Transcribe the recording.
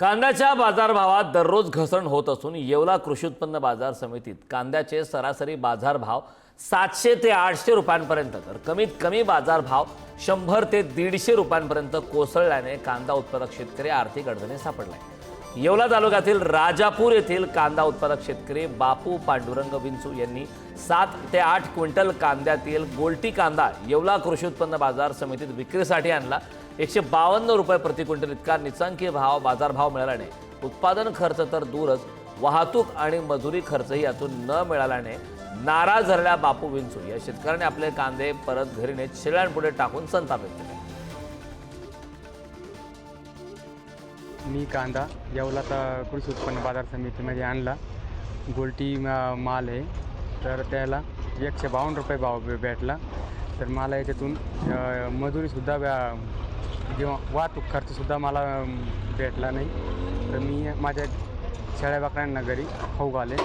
कांद्याच्या बाजारभावात दररोज घसरण होत असून येवला कृषी उत्पन्न बाजार समितीत कांद्याचे सरासरी बाजारभाव 700 ते 800 रुपयांपर्यंत तर कमीत कमी बाजारभाव 100 ते 150 रुपयांपर्यंत कोसळल्याने कांदा उत्पादक शेतकरी आर्थिक अडचणीत सापडलाय। येवला तालुक्यातील राजापूर येथील कांदा उत्पादक शेतकरी बापू पांडुरंग विंचू यांनी 7 ते 8 क्विंटल कांद्यातील गोल्टी कांदा येवला कृषी उत्पन्न बाजार समितीत विक्रीसाठी आणला। 152 रुपये प्रति क्विंटल इतका निचांकी बाजारभाव मिळाल्याने उत्पादन खर्च तर दूरच वाहतूक आणि मजुरी खर्चही यातून न मिळाल्याने नाराज झालेल्या बापू विंचू या शेतकऱ्याने आपले कांदे परत घरी नेत शेळ्यांपुढे टाकून संताप व्यक्त केला। मी कांदा येवला कृषी उत्पन्न बाजार समितीमध्ये आणला। गोल्टी माल आहे, तर त्याला 152 रुपये भाव भेटला। तर मला याच्यातून मजुरीसुद्धा किंवा वाहतूक खर्चसुद्धा मला भेटला नाही। तर मी माझ्या शेळ्या बकऱ्यांना घरी खाऊ घाले।